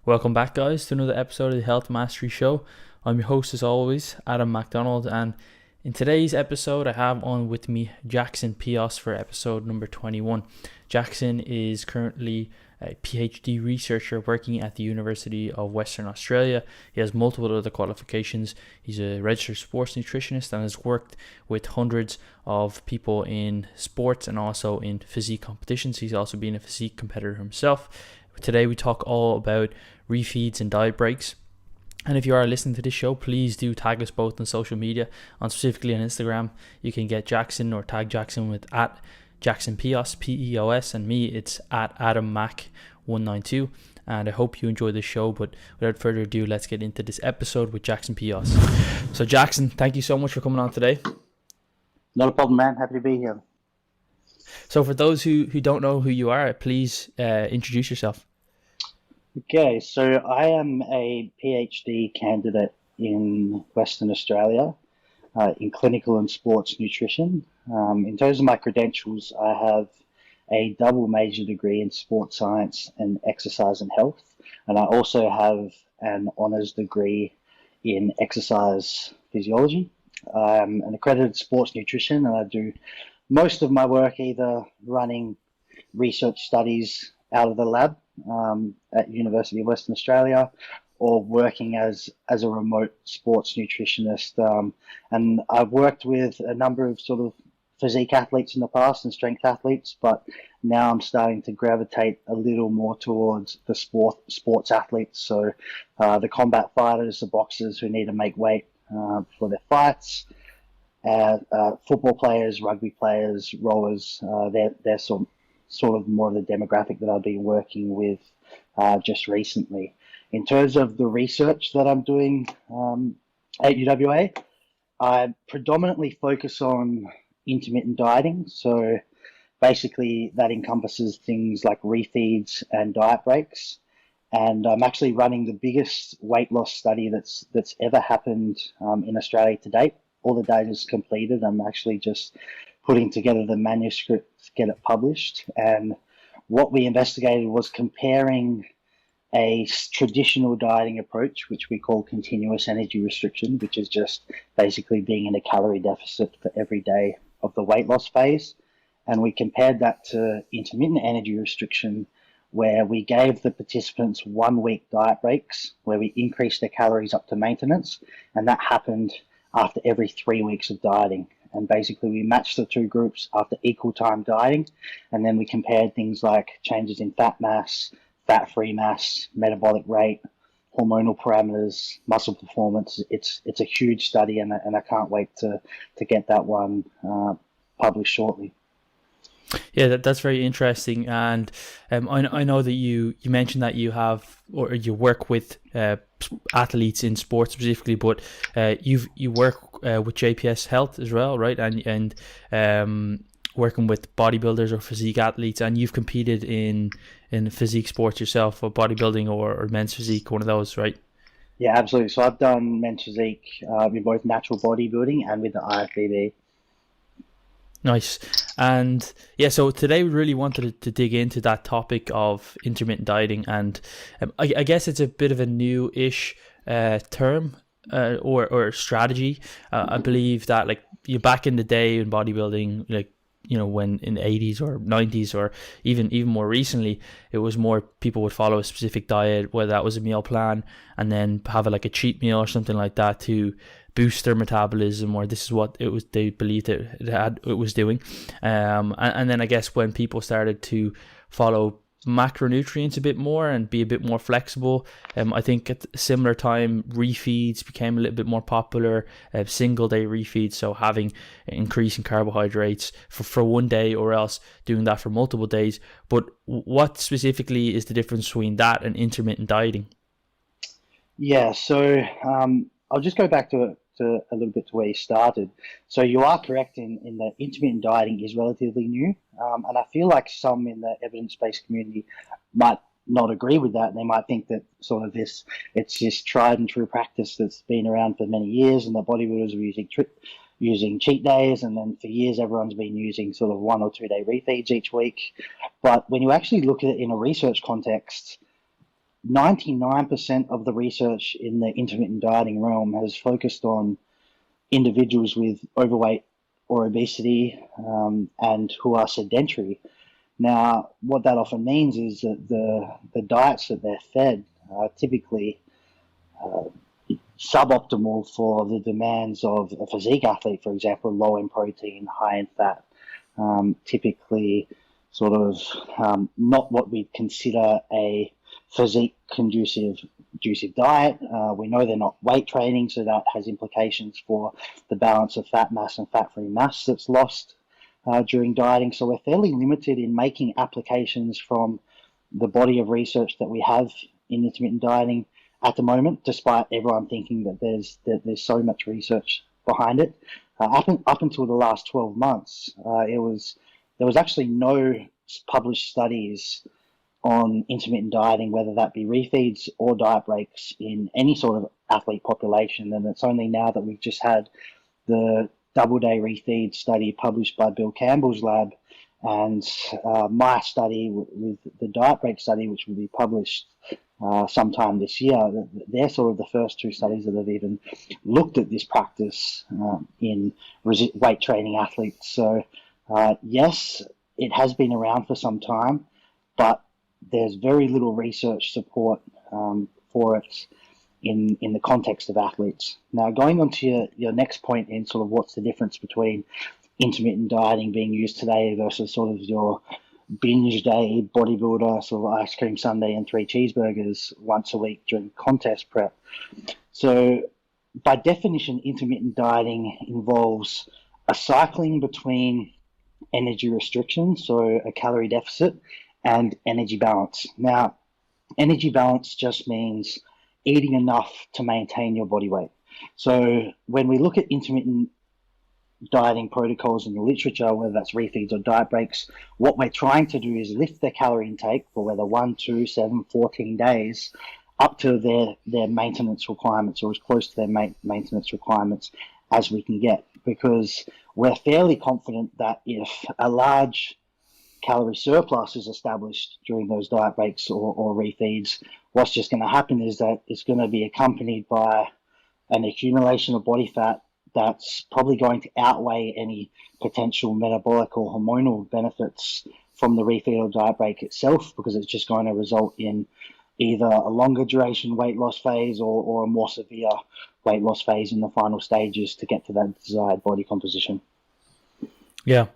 Welcome back, guys, to another episode of the Health Mastery Show. I'm your host, as always, Adam MacDonald, and in today's episode, I have on with me Jackon Peos for episode number 21. Jackon is currently a PhD researcher working at the University of Western Australia. He has multiple other qualifications. He's a registered sports nutritionist and has worked with hundreds of people in sports and also in physique competitions. He's also been a physique competitor himself. Today we talk all about refeeds and diet breaks. And if you are listening to this show, please do tag us both on social media, specifically on Instagram. You can get Jackon or tag Jackon with at Jackon Peos, Peos, and me, it's at Adam Mac192. And I hope you enjoy the show, but without further ado, let's get into this episode with Jackon Peos. So Jackon, thank you so much for coming on today. Not a problem, man. Happy to be here. So for those who don't know who you are, please introduce yourself. Okay, so I am a PhD candidate in Western Australia in clinical and sports nutrition. In terms of my credentials, I have a double major degree in sports science and exercise and health, and I also have an honours degree in exercise physiology. I'm an accredited sports nutrition, and I do most of my work either running research studies out of the lab at University of Western Australia, or working as a remote sports nutritionist. And I've worked with a number of sort of physique athletes in the past and strength athletes, but now I'm starting to gravitate a little more towards the sports athletes. So the combat fighters, the boxers who need to make weight for their fights, football players, rugby players, rowers. They're sort of more of the demographic that I've been working with just recently. In terms of the research that I'm doing at UWA, I predominantly focus on intermittent dieting. So basically that encompasses things like refeeds and diet breaks. And I'm actually running the biggest weight loss study that's ever happened in Australia to date. All the data is completed. I'm actually just putting together the manuscript to get it published. And what we investigated was comparing a traditional dieting approach, which we call continuous energy restriction, which is just basically being in a calorie deficit for every day of the weight loss phase. And we compared that to intermittent energy restriction, where we gave the participants 1 week diet breaks, where we increased their calories up to maintenance. And that happened after every 3 weeks of dieting. And basically we matched the two groups after equal time dieting. And then we compared things like changes in fat mass, fat-free mass, metabolic rate, hormonal parameters, muscle performance. It's a huge study, and I can't wait to get that one published shortly. Yeah, that's very interesting, and I know that you mentioned that you have, or you work with athletes in sports specifically, but you work with JPS Health as well, right? And working with bodybuilders or physique athletes, and you've competed in physique sports yourself, or bodybuilding or men's physique, one of those, right? Yeah, absolutely. So I've done men's physique with both natural bodybuilding and with the IFBB. Nice. And yeah, so today we really wanted to dig into that topic of intermittent dieting, and I guess it's a bit of a new-ish term or strategy. I believe that, like, you back in the day in bodybuilding, like, you know, when in the 80s or 90s, or even more recently, it was more people would follow a specific diet, whether that was a meal plan, and then have like a cheat meal or something like that to boost their metabolism, or this is what it was they believed it was doing. And then I guess when people started to follow macronutrients a bit more and be a bit more flexible, I think at a similar time refeeds became a little bit more popular, single day refeeds, so having increasing carbohydrates for one day, or else doing that for multiple days. But what specifically is the difference between that and intermittent dieting? Yeah, so I'll just go back to a little bit to where you started. So you are correct in that intermittent dieting is relatively new, and I feel like some in the evidence-based community might not agree with that. They might think that sort of it's this tried and true practice that's been around for many years, and the bodybuilders are using cheat days, and then for years everyone's been using sort of 1 or 2 day refeeds each week. But when you actually look at it in a research context, 99% of the research in the intermittent dieting realm has focused on individuals with overweight or obesity and who are sedentary. Now, what that often means is that the diets that they're fed are typically suboptimal for the demands of a physique athlete, for example, low in protein, high in fat, typically sort of not what we'd consider a physique conducive diet. We know they're not weight training, so that has implications for the balance of fat mass and fat-free mass that's lost during dieting. So we're fairly limited in making applications from the body of research that we have in intermittent dieting at the moment, despite everyone thinking that there's so much research behind it. Up until the last 12 months, there was actually no published studies on intermittent dieting, whether that be refeeds or diet breaks in any sort of athlete population. And it's only now that we've just had the double day refeed study published by Bill Campbell's lab and my study with the diet break study, which will be published sometime this year. They're sort of the first two studies that have even looked at this practice in weight training athletes. So yes, it has been around for some time, but there's very little research support for it in the context of athletes. Now, going on to your next point in sort of what's the difference between intermittent dieting being used today versus sort of your binge day bodybuilder, sort of ice cream sundae and 3 cheeseburgers once a week during contest prep. So by definition, intermittent dieting involves a cycling between energy restriction, so a calorie deficit, and energy balance. Now, energy balance just means eating enough to maintain your body weight. So when we look at intermittent dieting protocols in the literature, whether that's refeeds or diet breaks, what we're trying to do is lift their calorie intake for whether 1, 2, 7, 14 days up to their maintenance requirements, or as close to their maintenance requirements as we can get, because we're fairly confident that if a large calorie surplus is established during those diet breaks or refeeds, what's just going to happen is that it's going to be accompanied by an accumulation of body fat that's probably going to outweigh any potential metabolic or hormonal benefits from the refeed or diet break itself, because it's just going to result in either a longer duration weight loss phase or a more severe weight loss phase in the final stages to get to that desired body composition. Yeah,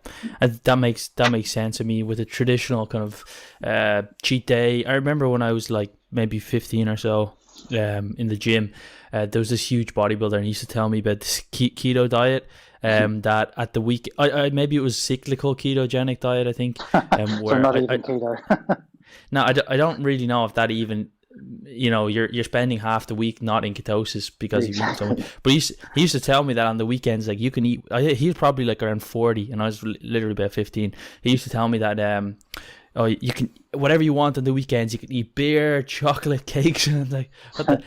and that makes sense. I mean, with a traditional kind of cheat day, I remember when I was like maybe 15 or so, in the gym, there was this huge bodybuilder, and he used to tell me about this keto diet. That at the week, I maybe it was cyclical ketogenic diet, I think. So not even keto. Now, I don't really know if that even, you're spending half the week not in ketosis because you've eaten so much. But he used to tell me that on the weekends, like, you can eat. He was probably like around 40, and I was literally about 15. He used to tell me that you can whatever you want on the weekends. You can eat beer, chocolate, cakes, and like,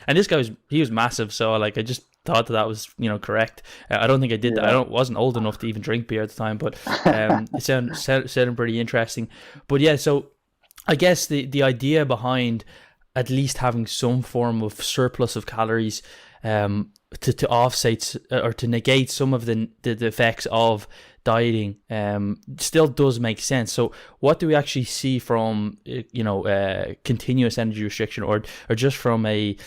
and this guy was massive. So like, I just thought that was correct. I don't think I did that. I wasn't old enough to even drink beer at the time, but it sounded pretty interesting. But yeah, so I guess the idea behind at least having some form of surplus of calories to offset or to negate some of the effects of dieting still does make sense. So what do we actually see from continuous energy restriction or just from a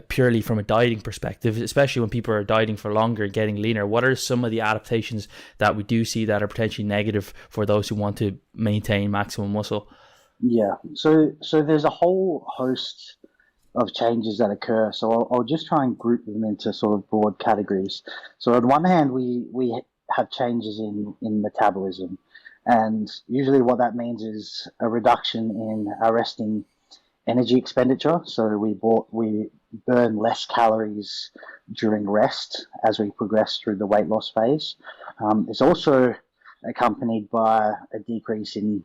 purely from a dieting perspective, especially when people are dieting for longer and getting leaner? What are some of the adaptations that we do see that are potentially negative for those who want to maintain maximum muscle? Yeah, so there's a whole host of changes that occur. So I'll just try and group them into sort of broad categories. So on one hand, we have changes in metabolism, and usually what that means is a reduction in our resting energy expenditure. So we burn less calories during rest as we progress through the weight loss phase. It's also accompanied by a decrease in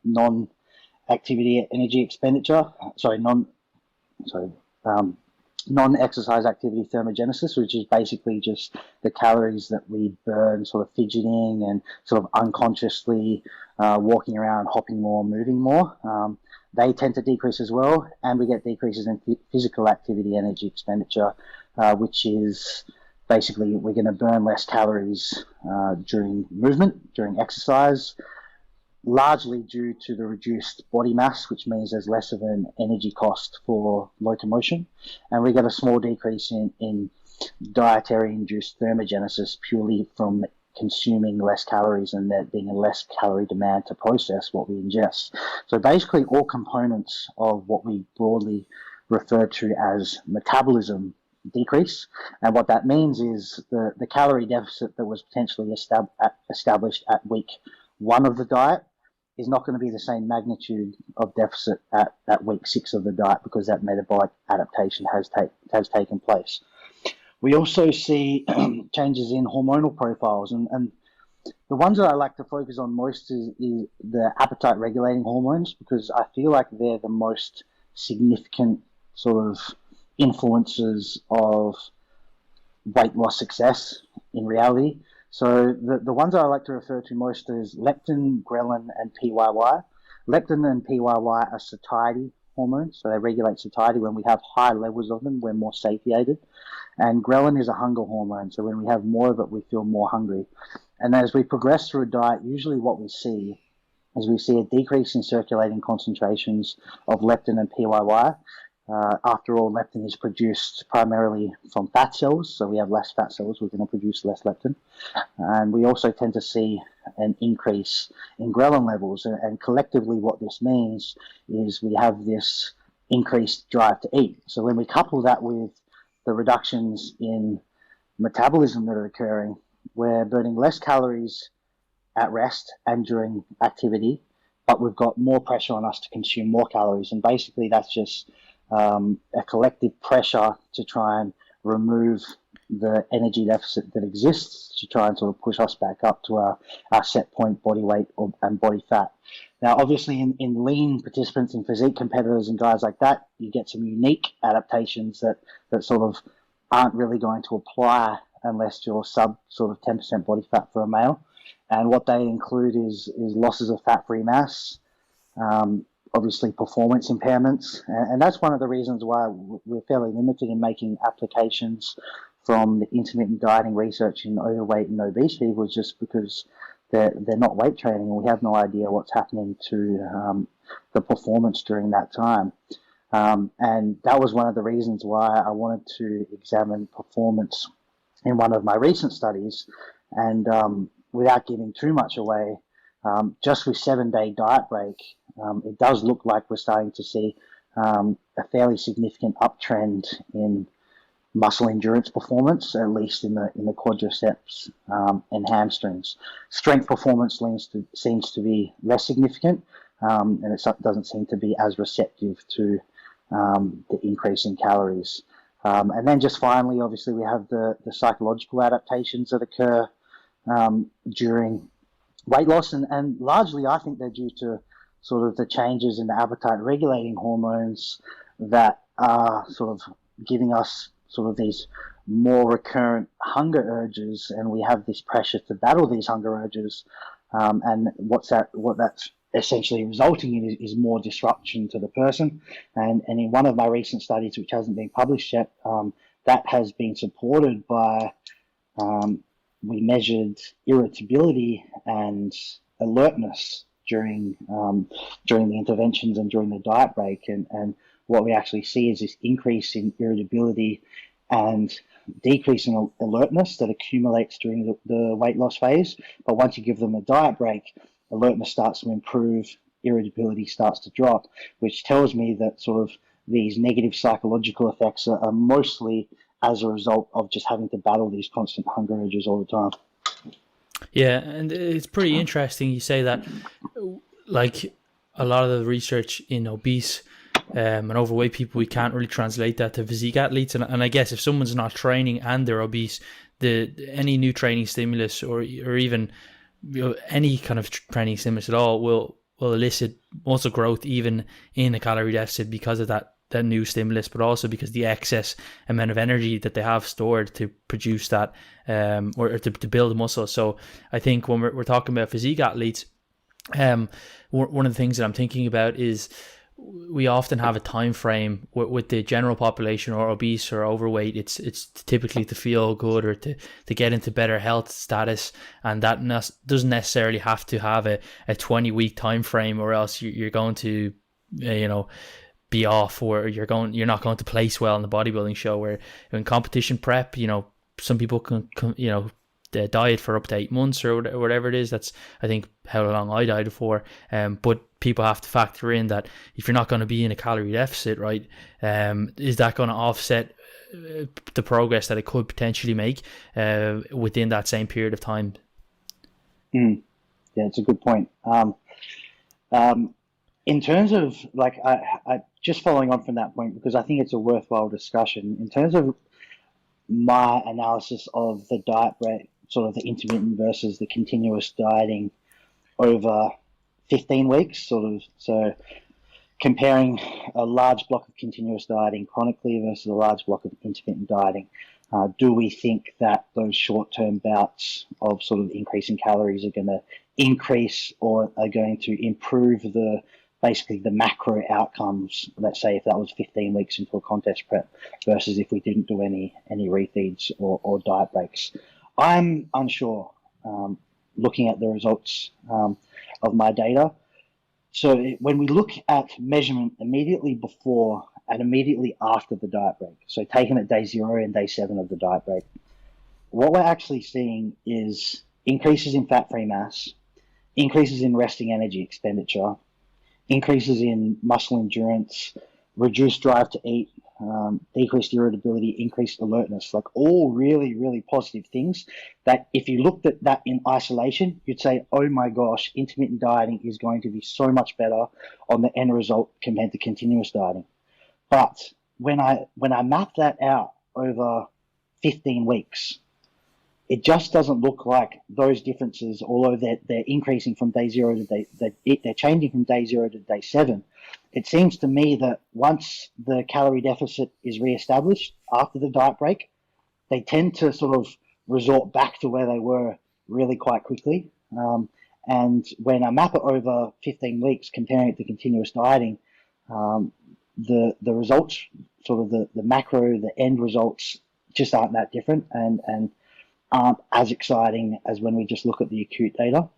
non-activity energy expenditure. non-exercise activity thermogenesis, which is basically just the calories that we burn sort of fidgeting and sort of unconsciously walking around, hopping more, moving more. They tend to decrease as well, and we get decreases in physical activity energy expenditure, which is basically we're going to burn less calories during movement, during exercise, largely due to the reduced body mass, which means there's less of an energy cost for locomotion. And we get a small decrease in dietary induced thermogenesis purely from consuming less calories and there being a less calorie demand to process what we ingest. So basically all components of what we broadly refer to as metabolism decrease. And what that means is the calorie deficit that was potentially established at week 1 of the diet is not going to be the same magnitude of deficit at week 6 of the diet, because that metabolic adaptation has taken place. We also see changes in hormonal profiles, and the ones that I like to focus on most is the appetite regulating hormones, because I feel like they're the most significant sort of influences of weight loss success in reality. So the ones that I like to refer to most is leptin, ghrelin, and PYY. Leptin and PYY are satiety hormones, so they regulate satiety. When we have high levels of them, we're more satiated. And ghrelin is a hunger hormone, so when we have more of it, we feel more hungry. And as we progress through a diet, usually what we see is we see a decrease in circulating concentrations of leptin and PYY. After all, leptin is produced primarily from fat cells, so we have less fat cells, we're going to produce less leptin. And we also tend to see an increase in ghrelin levels, and collectively what this means is we have this increased drive to eat. So when we couple that with the reductions in metabolism that are occurring, we're burning less calories at rest and during activity, but we've got more pressure on us to consume more calories. And basically that's just a collective pressure to try and remove the energy deficit that exists, to try and sort of push us back up to our set point body weight and body fat. Now, obviously, in lean participants, in physique competitors and guys like that, you get some unique adaptations that sort of aren't really going to apply unless you're sub sort of 10% body fat for a male. And what they include is losses of fat-free mass, obviously performance impairments, and that's one of the reasons why we're fairly limited in making applications from the intermittent dieting research in overweight and obesity, was just because they're not weight training, and we have no idea what's happening to the performance during that time. And that was one of the reasons why I wanted to examine performance in one of my recent studies, and without giving too much away, just with 7-day diet break, it does look like we're starting to see a fairly significant uptrend in muscle endurance performance, at least in the quadriceps and hamstrings. Strength performance seems to be less significant, and it doesn't seem to be as receptive to the increase in calories. And then just finally, obviously, we have the psychological adaptations that occur during weight loss, and largely I think they're due to sort of the changes in the appetite regulating hormones that are sort of giving us sort of these more recurrent hunger urges, and we have this pressure to battle these hunger urges, and what that's essentially resulting in is more disruption to the person. And in one of my recent studies, which hasn't been published yet, that has been supported by we measured irritability and alertness during the interventions and during the diet break, and what we actually see is this increase in irritability and decrease in alertness that accumulates during the weight loss phase. But once you give them a diet break, alertness starts to improve, irritability starts to drop, which tells me that sort of these negative psychological effects are mostly as a result of just having to battle these constant hunger urges all the time. Yeah, and it's pretty interesting you say that, like a lot of the research in obese and overweight people, we can't really translate that to physique athletes. And I guess if someone's not training and they're obese, any new training stimulus or even any kind of training stimulus at all will elicit muscle growth even in a calorie deficit because of that that new stimulus, but also because the excess amount of energy that they have stored to produce that, or to build muscle. So I think when we're talking about physique athletes, one of the things that I'm thinking about is we often have a time frame with the general population or obese or overweight. It's typically to feel good or to get into better health status, and that doesn't necessarily have to have a 20-week time frame, or else you're going to be off, or you're not going to place well in the bodybuilding show. Where in competition prep, some people can diet for up to 8 months or whatever it is. That's, I think, how long I dieted for. But people have to factor in that if you're not going to be in a calorie deficit, right, is that going to offset the progress that it could potentially make within that same period of time? Yeah, it's a good point. In terms of, like, I just following on from that point, because I think it's a worthwhile discussion, in terms of my analysis of the diet break, sort of the intermittent versus the continuous dieting over 15 weeks, so comparing a large block of continuous dieting chronically versus a large block of intermittent dieting, do we think that those short-term bouts of sort of increasing calories are going to increase or are going to improve basically the macro outcomes, let's say if that was 15 weeks into a contest prep versus if we didn't do any refeeds or diet breaks? I'm unsure, looking at the results of my data. So when we look at measurement immediately before and immediately after the diet break, so taken at day 0 and day 7 of the diet break, what we're actually seeing is increases in fat-free mass, increases in resting energy expenditure, increases in muscle endurance, reduced drive to eat, decreased irritability, increased alertness, like all really, really positive things that if you looked at that in isolation, you'd say, oh my gosh, intermittent dieting is going to be so much better on the end result compared to continuous dieting. But when I map that out over 15 weeks, it just doesn't look like those differences, although they're increasing from day 0 to they're changing from day 0 to day 7. It seems to me that once the calorie deficit is reestablished after the diet break, they tend to sort of resort back to where they were really quite quickly. And when I map it over 15 weeks, comparing it to continuous dieting, the results, sort of the macro, the end results, just aren't that different and aren't as exciting as when we just look at the acute data.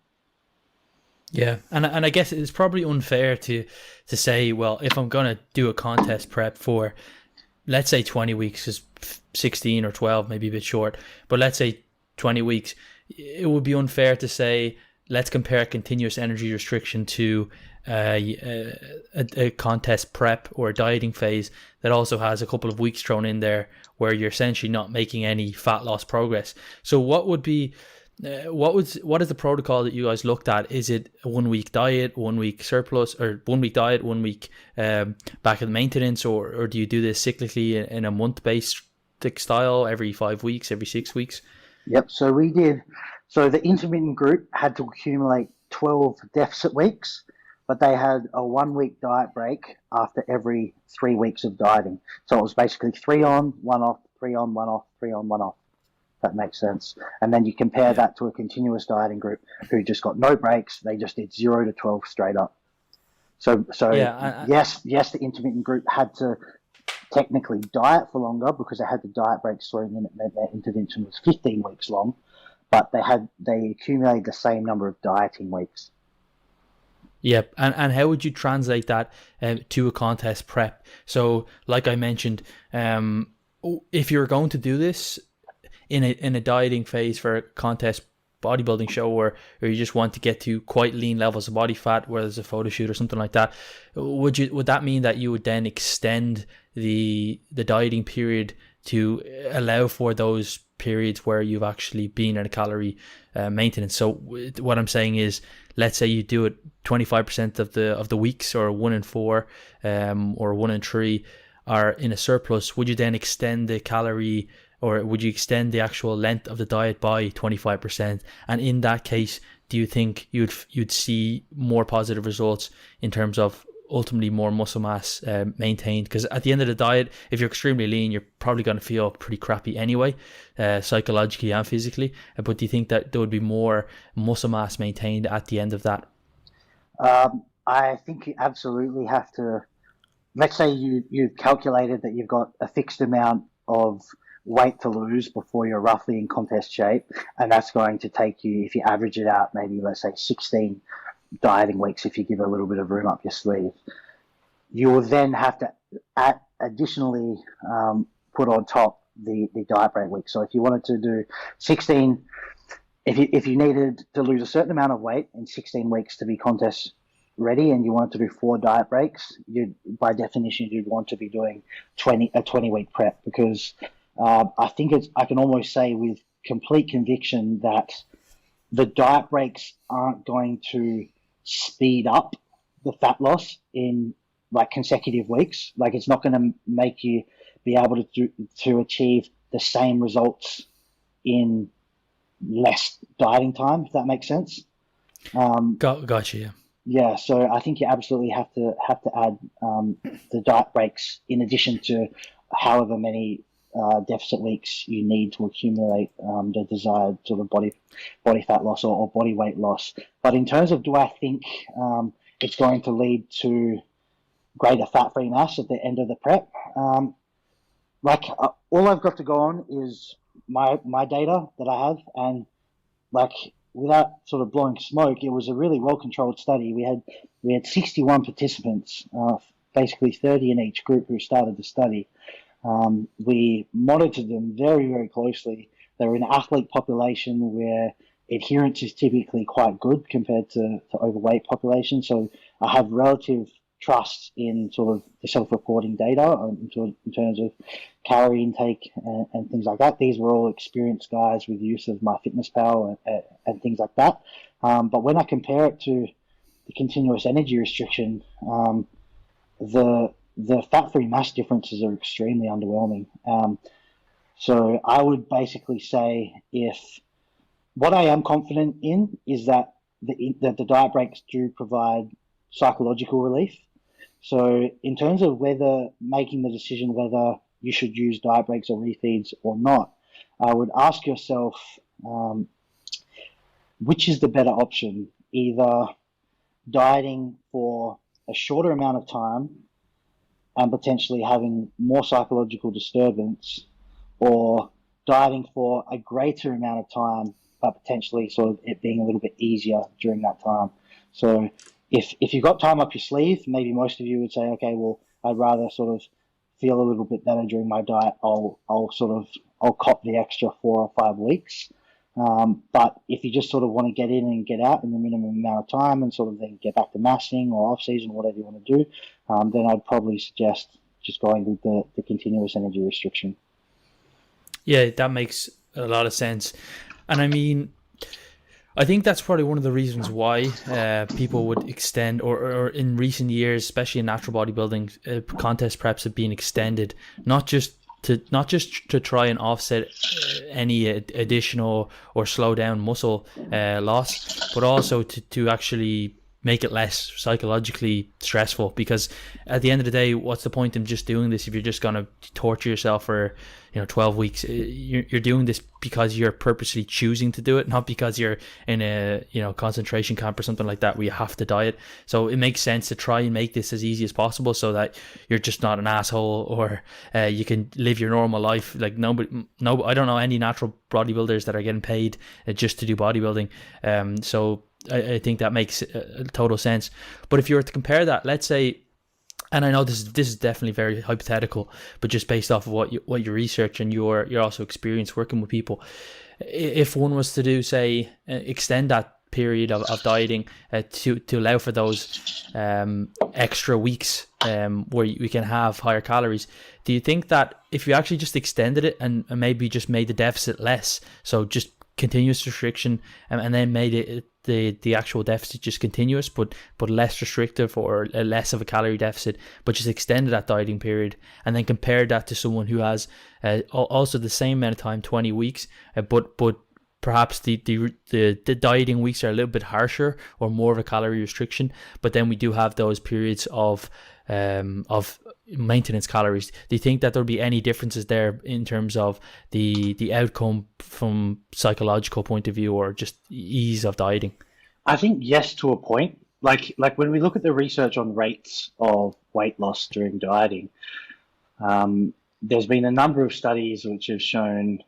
Yeah, and I guess it's probably unfair to say, well, if I'm going to do a contest prep for, let's say 20 weeks, because 16 or 12 maybe a bit short, but let's say 20 weeks, it would be unfair to say, let's compare continuous energy restriction to a contest prep or a dieting phase that also has a couple of weeks thrown in there where you're essentially not making any fat loss progress. So what would be... what is the protocol that you guys looked at? Is it a 1 week diet, 1 week surplus, or 1 week diet, 1 week back at maintenance, or do you do this cyclically in a month-based style, every 5 weeks, every 6 weeks? Yep. So we did. So the intermittent group had to accumulate 12 deficit weeks, but they had a 1 week diet break after every 3 weeks of dieting. So it was basically 3 on, 1 off, 3 on, 1 off, 3 on, 1 off. That makes sense. And then you compare that to a continuous dieting group who just got no breaks. They just did 0 to 12 straight up. So yes, the intermittent group had to technically diet for longer because they had the diet breaks through, and it meant their intervention was 15 weeks long, but they accumulated the same number of dieting weeks. Yep. And how would you translate that to a contest prep? So like I mentioned, if you're going to do this in a dieting phase for a contest bodybuilding show, or you just want to get to quite lean levels of body fat, whether it's a photo shoot or something like that, would that mean that you would then extend the dieting period to allow for those periods where you've actually been in a calorie maintenance? So what I'm saying is, let's say you do it 25% of the weeks, or 1 in 4 or 1 in 3 are in a surplus. Would you then extend the calorie, or would you extend the actual length of the diet by 25%? And in that case, do you think you'd see more positive results in terms of ultimately more muscle mass maintained? Because at the end of the diet, if you're extremely lean, you're probably going to feel pretty crappy anyway, psychologically and physically. But do you think that there would be more muscle mass maintained at the end of that? I think you absolutely have to. Let's say you've calculated that you've got a fixed amount of weight to lose before you're roughly in contest shape, and that's going to take you, if you average it out, maybe let's say 16 dieting weeks if you give a little bit of room up your sleeve. You will then have to additionally put on top the diet break week. So if you wanted to do 16, if you needed to lose a certain amount of weight in 16 weeks to be contest ready, and you wanted to do 4 diet breaks, you by definition you'd want to be doing a 20-week prep, because I think I can almost say with complete conviction that the diet breaks aren't going to speed up the fat loss in like consecutive weeks. Like, it's not going to make you be able to achieve the same results in less dieting time, if that makes sense. Gotcha. Yeah. Yeah, so I think you absolutely have to add the diet breaks in addition to however many deficit weeks you need to accumulate the desired sort of body fat loss or body weight loss. But in terms of, do I think it's going to lead to greater fat-free mass at the end of the prep? All I've got to go on is my data that I have, and like, without sort of blowing smoke, it was a really well-controlled study. We had 61 participants, basically 30 in each group who started the study. We monitored them very, very closely. They were an athlete population where adherence is typically quite good compared to overweight population. So I have relative trust in sort of the self-reporting data in terms of calorie intake and things like that. These were all experienced guys with use of MyFitnessPal and things like that. But when I compare it to the continuous energy restriction, the fat-free mass differences are extremely underwhelming. So I would basically say, if what I am confident in is that the diet breaks do provide psychological relief. So in terms of whether making the decision whether you should use diet breaks or refeeds or not, I would ask yourself, which is the better option? Either dieting for a shorter amount of time and potentially having more psychological disturbance, or dieting for a greater amount of time but potentially sort of it being a little bit easier during that time. So if you've got time up your sleeve, maybe most of you would say, okay, well, I'd rather sort of feel a little bit better during my diet. I'll cop the extra 4 or 5 weeks. But if you just sort of want to get in and get out in the minimum amount of time and sort of then get back to massing or off season, whatever you want to do, then I'd probably suggest just going with the continuous energy restriction. Yeah, that makes a lot of sense. And I mean, I think that's probably one of the reasons why people would extend, or in recent years, especially in natural bodybuilding, contest preps have been extended, not just to try and offset any additional or slow down muscle loss, but also to actually make it less psychologically stressful. Because at the end of the day, what's the point in just doing this if you're just going to torture yourself for 12 weeks? You're doing this because you're purposely choosing to do it, not because you're in a concentration camp or something like that where you have to diet. So it makes sense to try and make this as easy as possible so that you're just not an asshole, or you can live your normal life. Like I don't know any natural bodybuilders that are getting paid just to do bodybuilding. So I think that makes total sense. But if you were to compare that, let's say, and I know this is definitely very hypothetical, but just based off of what you research and your also experience working with people, if one was to do, say, extend that period of dieting to allow for those extra weeks where we can have higher calories, do you think that if you actually just extended it and maybe just made the deficit less, so just continuous restriction, and then made it the actual deficit just continuous but less restrictive, or less of a calorie deficit, but just extended that dieting period, and then compared that to someone who has also the same amount of time, 20 weeks, but perhaps the dieting weeks are a little bit harsher or more of a calorie restriction, but then we do have those periods of maintenance calories. Do you think that there'll be any differences there in terms of the outcome from psychological point of view or just ease of dieting? I think yes, to a point. Like when we look at the research on rates of weight loss during dieting, there's been a number of studies which have shown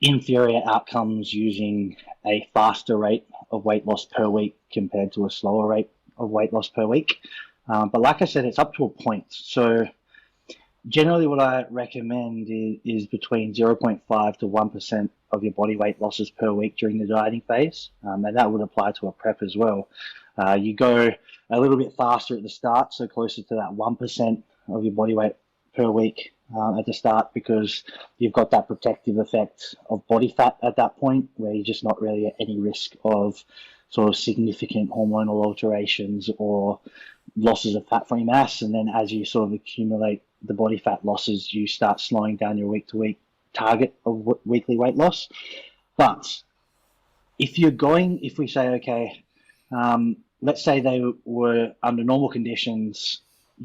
inferior outcomes using a faster rate of weight loss per week compared to a slower rate of weight loss per week. But like I said, it's up to a point. So generally what I recommend is between 0.5 to 1% of your body weight losses per week during the dieting phase. And that would apply to a prep as well. You go a little bit faster at the start, so closer to that 1% of your body weight per week at the start, because you've got that protective effect of body fat at that point, where you're just not really at any risk of sort of significant hormonal alterations or losses of fat-free mass. And then as you sort of accumulate the body fat losses, you start slowing down your week-to-week target of weekly weight loss. But if we say, okay, let's say they were under normal conditions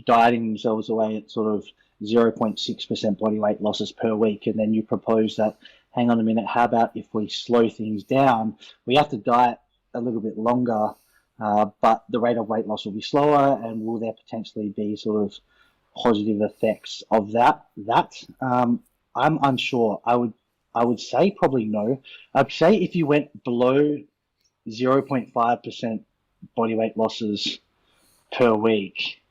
dieting themselves away at sort of 0.6% body weight losses per week, and then you propose that, hang on a minute, how about if we slow things down? We have to diet a little bit longer, but the rate of weight loss will be slower, and will there potentially be sort of positive effects of that? I'm unsure. I would say probably no. I'd say if you went below 0.5% body weight losses per week,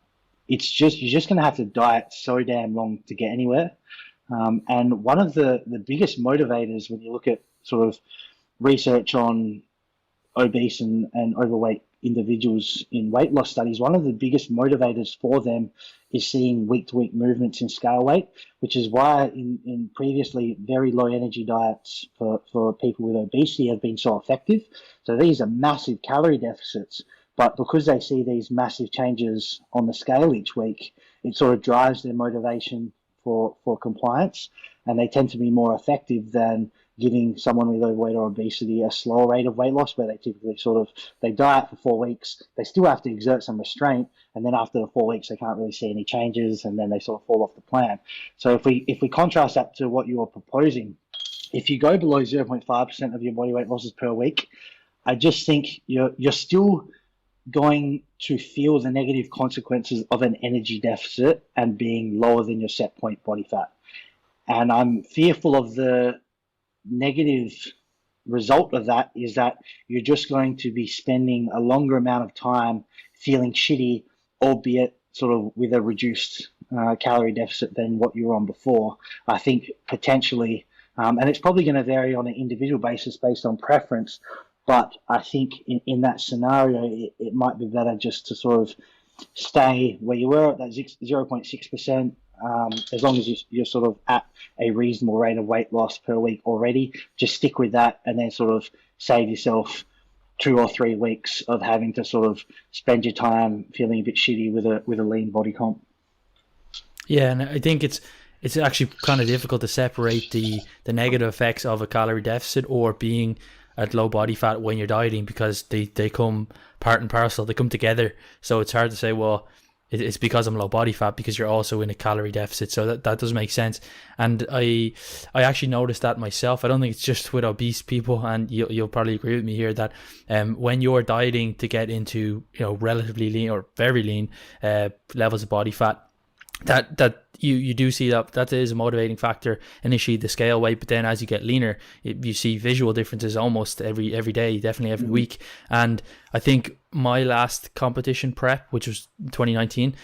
you're just going to have to diet so damn long to get anywhere. And one of the biggest motivators when you look at sort of research on obese and overweight individuals in weight loss studies, one of the biggest motivators for them is seeing week-to-week movements in scale weight, which is why in previously very low energy diets for people with obesity have been so effective. So these are massive calorie deficits, but because they see these massive changes on the scale each week, it sort of drives their motivation for compliance, and they tend to be more effective than giving someone with overweight or obesity a slower rate of weight loss, where they typically they diet for 4 weeks, they still have to exert some restraint, and then after the 4 weeks they can't really see any changes, and then they sort of fall off the plan. So if we contrast that to what you are proposing, if you go below 0.5% of your body weight losses per week, I just think you're still going to feel the negative consequences of an energy deficit and being lower than your set point body fat. And I'm fearful of the negative result of that is that you're just going to be spending a longer amount of time feeling shitty, albeit sort of with a reduced calorie deficit than what you were on before. I think potentially, and it's probably going to vary on an individual basis based on preference, but I think in that scenario, it might be better just to sort of stay where you were at that 0.6%, as long as you're sort of at a reasonable rate of weight loss per week already. Just stick with that, and then sort of save yourself 2 or 3 weeks of having to sort of spend your time feeling a bit shitty with a lean body comp. Yeah, and I think it's actually kind of difficult to separate the negative effects of a calorie deficit or being at low body fat when you're dieting, because they come part and parcel, they come together. So it's hard to say, well, it's because I'm low body fat, because you're also in a calorie deficit. So that does make sense. And I actually noticed that myself. I don't think it's just with obese people, and you'll probably agree with me here that when you're dieting to get into relatively lean or very lean levels of body fat, that you do see that is a motivating factor initially, the scale weight, but then as you get leaner, you see visual differences almost every day, definitely every week. And I think my last competition prep, which was 2019,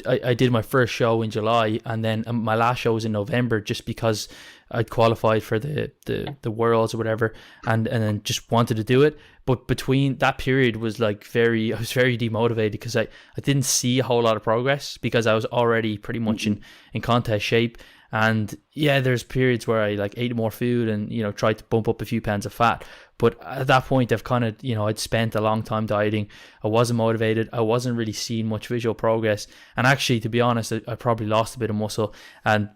I did my first show in July, and then my last show was in November, just because I'd qualified for the Worlds or whatever, and then just wanted to do it. But between that period was I was very demotivated, because I didn't see a whole lot of progress, because I was already pretty much in contest shape. And yeah, there's periods where I ate more food and tried to bump up a few pounds of fat, but at that point I've kind of I'd spent a long time dieting. I wasn't motivated, I wasn't really seeing much visual progress, and actually, to be honest, I probably lost a bit of muscle, and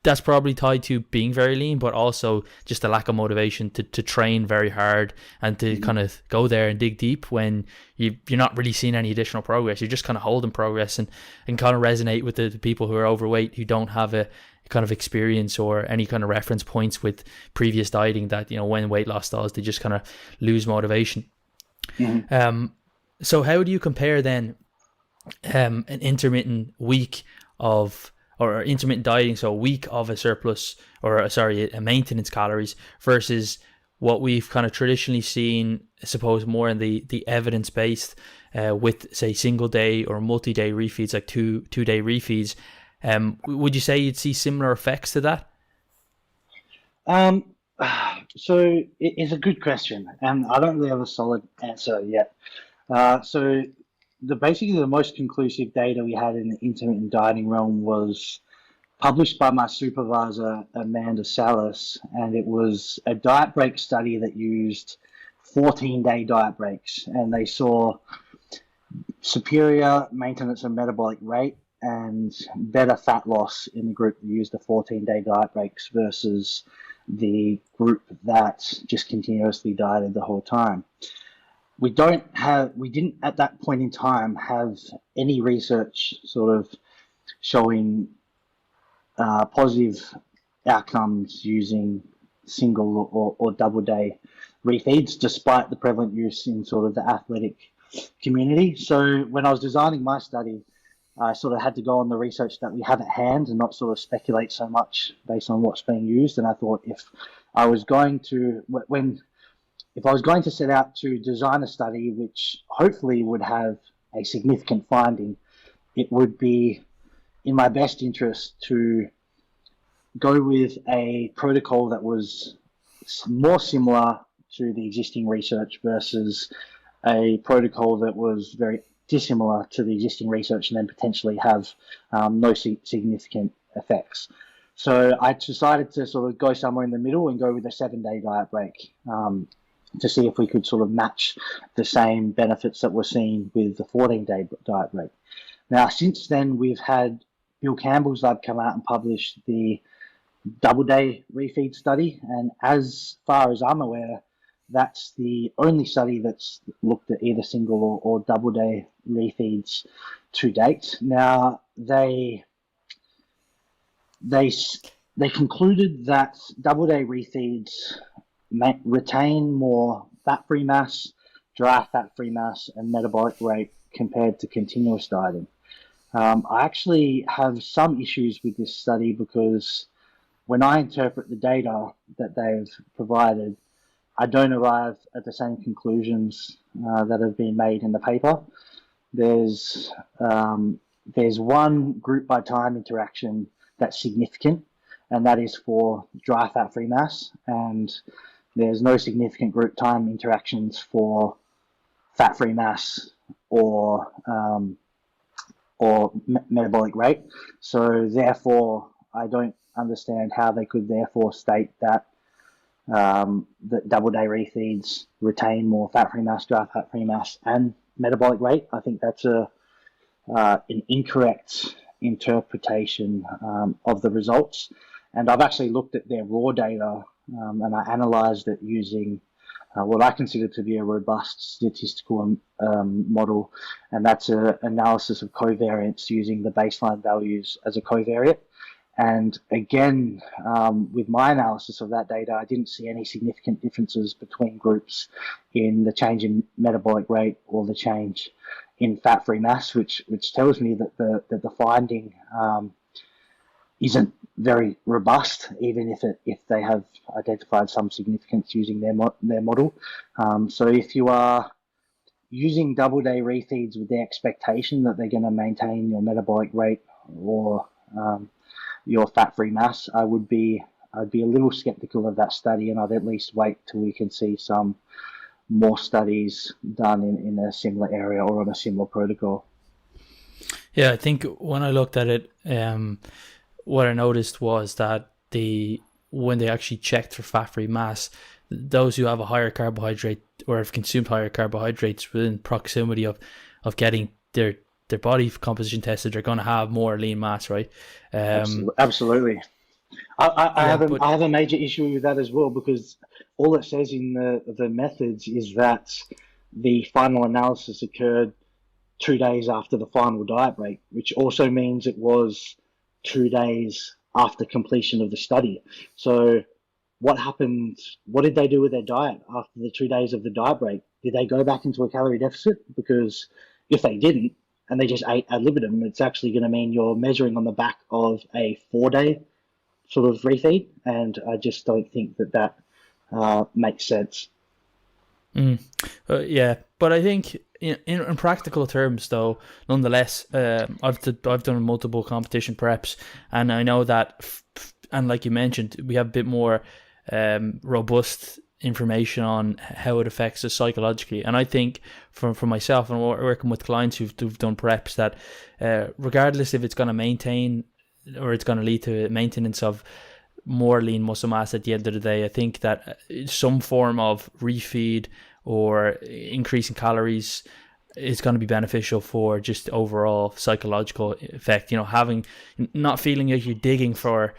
that's probably tied to being very lean, but also just a lack of motivation to train very hard and to kind of go there and dig deep when you're not really seeing any additional progress. You're just kind of holding progress, and kind of resonate with the people who are overweight, who don't have a kind of experience or any kind of reference points with previous dieting, that, you know, when weight loss stalls, they just kind of lose motivation. So how do you compare then an intermittent week of, or intermittent dieting, so a week of a surplus, or a maintenance calories, versus what we've kind of traditionally seen, I suppose, more in the evidence-based, with, say, single day or multi-day refeeds, like two-day refeeds? Would you say you'd see similar effects to that? So it's a good question, and I don't really have a solid answer yet. So basically the most conclusive data we had in the intermittent dieting realm was published by my supervisor, Amanda Salas, and it was a diet break study that used 14-day diet breaks, and they saw superior maintenance of metabolic rate and better fat loss in the group that used the 14-day diet breaks versus the group that just continuously dieted the whole time. We didn't at that point in time have any research sort of showing positive outcomes using single or double day refeeds, despite the prevalent use in sort of the athletic community. So when I was designing my study, I sort of had to go on the research that we have at hand and not sort of speculate so much based on what's being used. And I thought if I was going to set out to design a study which hopefully would have a significant finding, it would be in my best interest to go with a protocol that was more similar to the existing research versus a protocol that was very dissimilar to the existing research and then potentially have no significant effects. So I decided to sort of go somewhere in the middle and go with a 7-day diet break, to see if we could sort of match the same benefits that we're seeing with the 14-day diet break. Now, since then, we've had Bill Campbell's lab come out and publish the double-day refeed study, and as far as I'm aware, that's the only study that's looked at either single or double-day refeeds to date. Now, they concluded that double-day refeeds retain more fat-free mass, dry fat-free mass, and metabolic rate compared to continuous dieting. I actually have some issues with this study because when I interpret the data that they've provided, I don't arrive at the same conclusions that have been made in the paper. There's one group by time interaction that's significant, and that is for dry fat-free mass, and there's no significant group time interactions for fat-free mass or metabolic rate. So therefore, I don't understand how they could therefore state that that double-day refeeds retain more fat-free mass, dry fat-free mass, and metabolic rate. I think that's an incorrect interpretation of the results. And I've actually looked at their raw data and I analysed it using what I consider to be a robust statistical model, and that's an analysis of covariance using the baseline values as a covariate. And again, with my analysis of that data, I didn't see any significant differences between groups in the change in metabolic rate or the change in fat-free mass, which tells me that the finding isn't very robust, even if they have identified some significance using their model. So if you are using double-day refeeds with the expectation that they're going to maintain your metabolic rate or your fat-free mass, I'd be a little skeptical of that study, and I'd at least wait till we can see some more studies done in a similar area or on a similar protocol. Yeah, I think when I looked at it, what I noticed was that when they actually checked for fat-free mass, those who have a higher carbohydrate or have consumed higher carbohydrates within proximity of getting their body composition tested are going to have more lean mass, right? Absolutely. Yeah, but I have a major issue with that as well because all it says in the methods is that the final analysis occurred 2 days after the final diet break, which also means it was 2 days after completion of the study. So what happened? What did they do with their diet after the 2 days of the diet break? Did they go back into a calorie deficit? Because if they didn't, and they just ate ad libitum, it's actually going to mean you're measuring on the back of a 4 day sort of refeed, and I just don't think that makes sense. mm, yeah, but I think in practical terms, though, nonetheless, I've done multiple competition preps, and I know that, and like you mentioned, we have a bit more robust information on how it affects us psychologically. And I think for myself and working with clients who've done preps, that regardless if it's going to maintain or it's going to lead to maintenance of more lean muscle mass at the end of the day, I think that some form of refeed or increasing calories is going to be beneficial for just overall psychological effect. Having, not feeling like you're digging for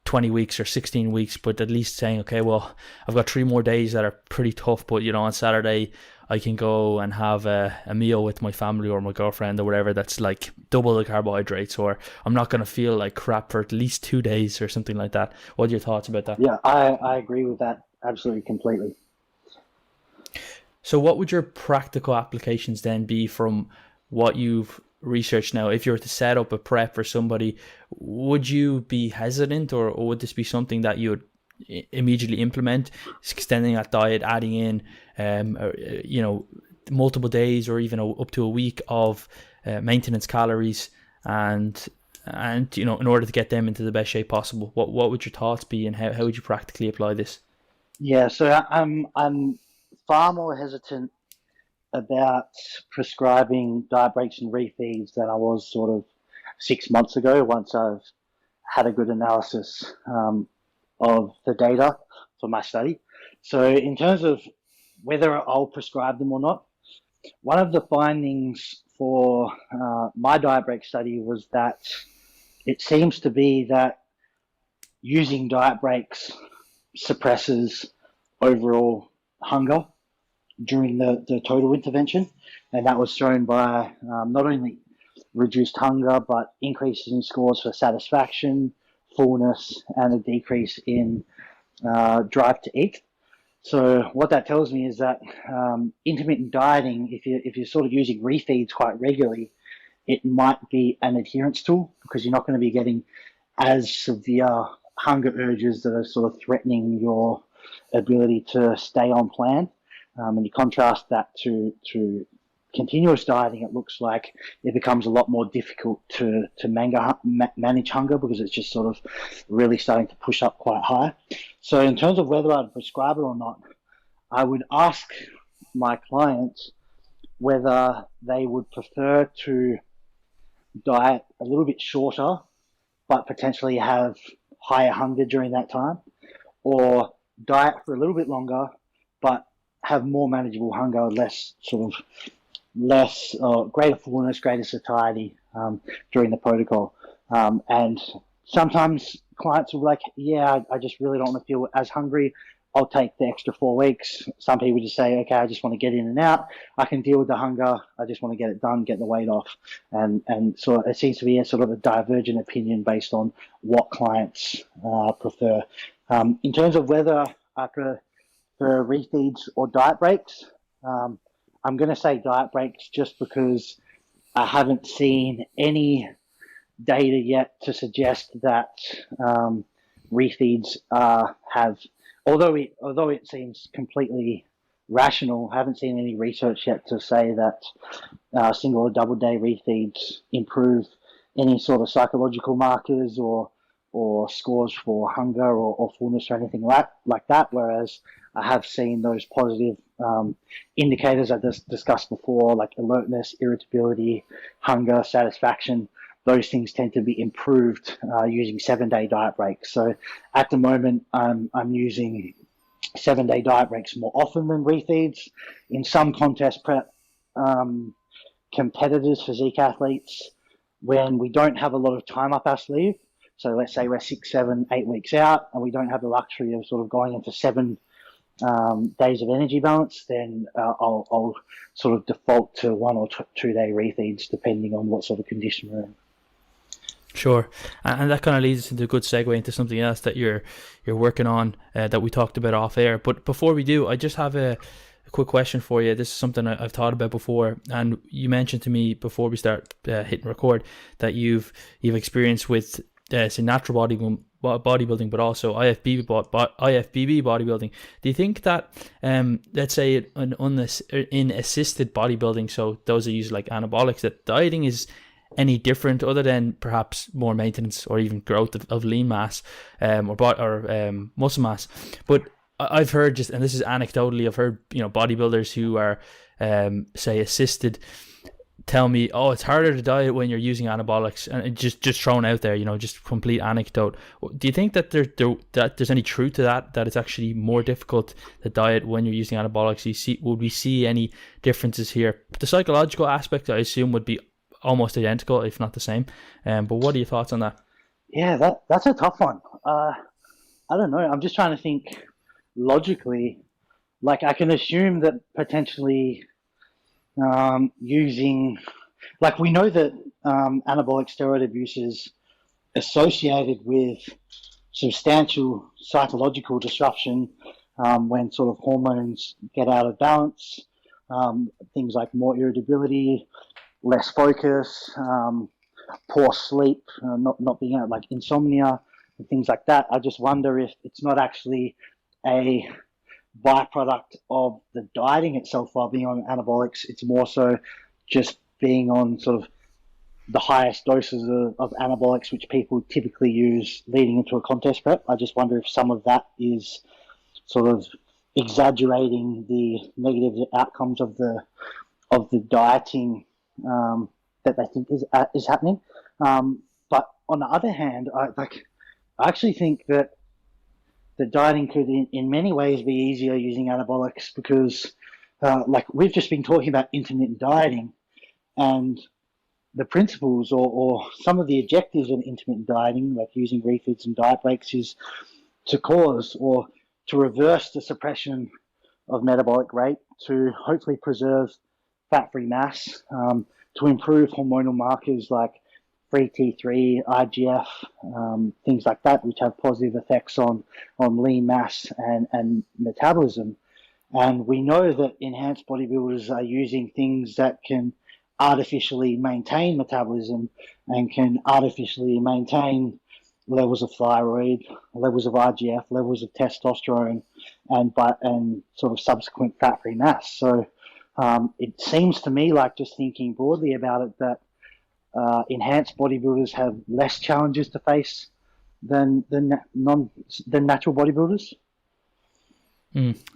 20 weeks or 16 weeks, but at least saying, okay, well, I've got 3 more days that are pretty tough, but on Saturday I can go and have a meal with my family or my girlfriend or whatever that's like double the carbohydrates, or I'm not going to feel like crap for at least 2 days or something like that. What are your thoughts about that? Yeah, I agree with that absolutely completely. So what would your practical applications then be from what you've researched now? If you were to set up a prep for somebody, would you be hesitant, or would this be something that you would immediately implement, extending that diet, adding in multiple days or even up to a week of maintenance calories, and in order to get them into the best shape possible? What would your thoughts be, and how would you practically apply this? Yeah, so I'm far more hesitant about prescribing diet breaks and refeeds than I was sort of 6 months ago. Once I've had a good analysis of the data for my study. So in terms of whether I'll prescribe them or not, one of the findings for my diet break study was that it seems to be that using diet breaks suppresses overall hunger during the total intervention. And that was shown by not only reduced hunger, but increases in scores for satisfaction, fullness, and a decrease in drive to eat. So what that tells me is that intermittent dieting, if you're sort of using refeeds quite regularly, it might be an adherence tool because you're not going to be getting as severe hunger urges that are sort of threatening your ability to stay on plan. And you contrast that to continuous dieting, it looks like it becomes a lot more difficult to manage hunger because it's just sort of really starting to push up quite high. So in terms of whether I'd prescribe it or not, I would ask my clients whether they would prefer to diet a little bit shorter but potentially have higher hunger during that time, or diet for a little bit longer but have more manageable hunger, greater fullness, greater satiety during the protocol. And sometimes clients will be like, yeah, I just really don't want to feel as hungry. I'll take the extra 4 weeks. Some people just say, okay, I just want to get in and out. I can deal with the hunger. I just want to get it done, get the weight off. And so it seems to be a sort of a divergent opinion based on what clients prefer. In terms of whether I prefer refeeds or diet breaks, I'm going to say diet breaks just because I haven't seen any data yet to suggest that refeeds have, although it seems completely rational, I haven't seen any research yet to say that single or double day refeeds improve any sort of psychological markers or scores for hunger or fullness or anything like that. Whereas I have seen those positive indicators I discussed before, like alertness, irritability, hunger, satisfaction. Those things tend to be improved using 7-day diet breaks. So at the moment, I'm using 7-day diet breaks more often than refeeds. In some contest prep competitors, physique athletes, when we don't have a lot of time up our sleeve, So let's say we're 6, 7, 8 weeks out, and we don't have the luxury of sort of going into 7 days of energy balance, then I'll sort of default to 1 or 2 day refeeds, depending on what sort of condition we're in. Sure, and that kind of leads us into a good segue into something else that you're working on that we talked about off air. But before we do, I just have a quick question for you. This is something I've thought about before, and you mentioned to me before we start hitting record that you've experience with say natural bodybuilding, but also IFBB bodybuilding. Do you think that let's say in assisted bodybuilding, so those that use like anabolics, that dieting is any different other than perhaps more maintenance or even growth of lean mass or muscle mass? But I've heard, just, and this is anecdotally, I've heard bodybuilders who are say assisted tell me, oh, it's harder to diet when you're using anabolics, and it just thrown out there, just complete anecdote. Do you think that that there's any truth to that it's actually more difficult to diet when you're using anabolics? Would we see any differences here? The psychological aspect, I assume, would be almost identical, if not the same. But what are your thoughts on that? Yeah, that's a tough one. I don't know. I'm just trying to think logically. Like, I can assume that potentially using, like, we know that anabolic steroid abuse is associated with substantial psychological disruption when sort of hormones get out of balance, things like more irritability, less focus, poor sleep, not being able, like insomnia and things like that. I just wonder if it's not actually a byproduct of the dieting itself while being on anabolics. It's more so just being on sort of the highest doses of anabolics, which people typically use leading into a contest prep. I just wonder if some of that is sort of exaggerating the negative outcomes of the dieting that they think is happening. But on the other hand, I actually think that the dieting could in many ways be easier using anabolics, because like we've just been talking about intermittent dieting, and the principles or some of the objectives of intermittent dieting, like using refeeds and diet breaks, is to cause or to reverse the suppression of metabolic rate, to hopefully preserve fat-free mass, to improve hormonal markers like free T3, IGF, things like that, which have positive effects on lean mass and metabolism. And we know that enhanced bodybuilders are using things that can artificially maintain metabolism and can artificially maintain levels of thyroid, levels of IGF, levels of testosterone, and sort of subsequent fat-free mass. So it seems to me, like, just thinking broadly about it, that enhanced bodybuilders have less challenges to face than natural bodybuilders.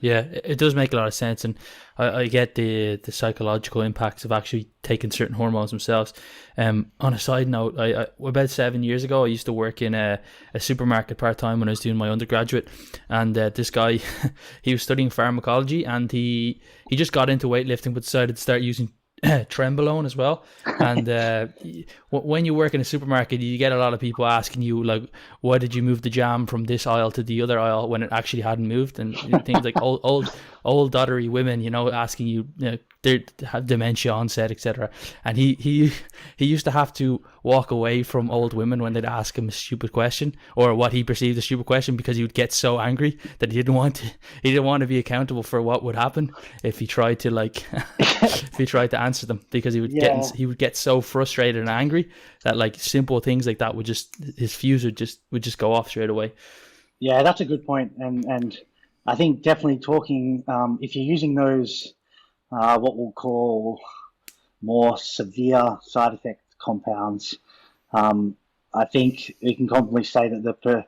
Yeah, it does make a lot of sense, and I get the psychological impacts of actually taking certain hormones themselves. On a side note, I about 7 years ago, I used to work in a supermarket part-time when I was doing my undergraduate, and this guy, he was studying pharmacology, and he just got into weightlifting but decided to start using Trenbolone as well. And when you work in a supermarket, you get a lot of people asking you, like, why did you move the jam from this aisle to the other aisle when it actually hadn't moved, and things like old dottery women, asking you, they have dementia onset, etc. And he used to have to walk away from old women when they'd ask him a stupid question, or what he perceived as a stupid question, because he would get so angry that he didn't want to be accountable for what would happen if he tried to if he tried to answer them, because he would get so frustrated and angry that, like, simple things like that would just, his fuse would just go off straight away. Yeah, that's a good point, and I think definitely talking, if you're using those what we'll call more severe side effect compounds, I think we can confidently say that the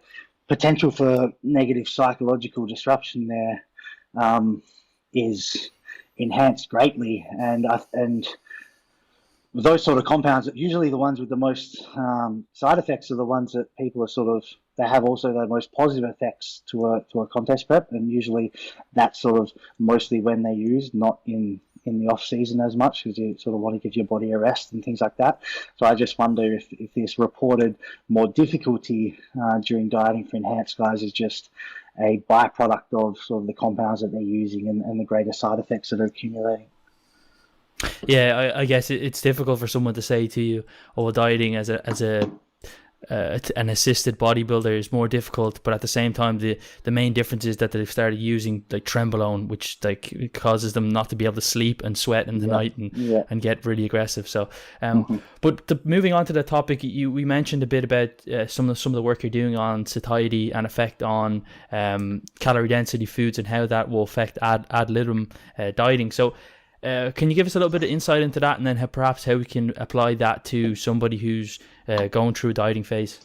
potential for negative psychological disruption there is enhanced greatly, and those sort of compounds, usually the ones with the most side effects are the ones that people are they have also the most positive effects to a contest prep, and usually that's sort of mostly when they're used, not in in the off season as much because you sort of want to give your body a rest and things like that. So I just wonder if this reported more difficulty during dieting for enhanced guys is just a byproduct of sort of the compounds that they're using and the greater side effects that are accumulating. Yeah, I guess it's difficult for someone to say to you, "Oh, dieting as a an assisted bodybuilder is more difficult," but at the same time, the main difference is that they've started using like trenbolone, which like causes them not to be able to sleep and sweat in the night and get really aggressive. So, but moving on to the topic, we mentioned a bit about some of the work you're doing on satiety and effect on calorie density foods and how that will affect ad litem dieting. So. Can you give us a little bit of insight into that, and then perhaps how we can apply that to somebody who's going through a dieting phase?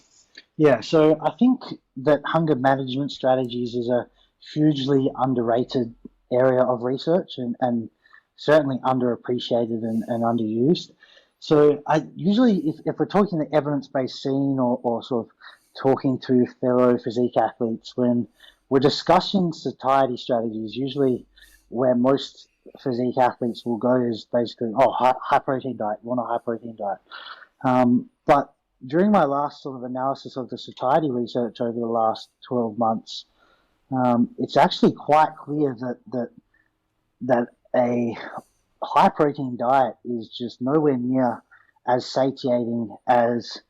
Yeah, so I think that hunger management strategies is a hugely underrated area of research and certainly underappreciated and underused. So I usually, if we're talking the evidence-based scene or sort of talking to fellow physique athletes, when we're discussing satiety strategies, usually where most physique athletes will go is basically, high protein diet, you want a high protein diet. But during my last sort of analysis of the satiety research over the last 12 months, it's actually quite clear that a high protein diet is just nowhere near as satiating as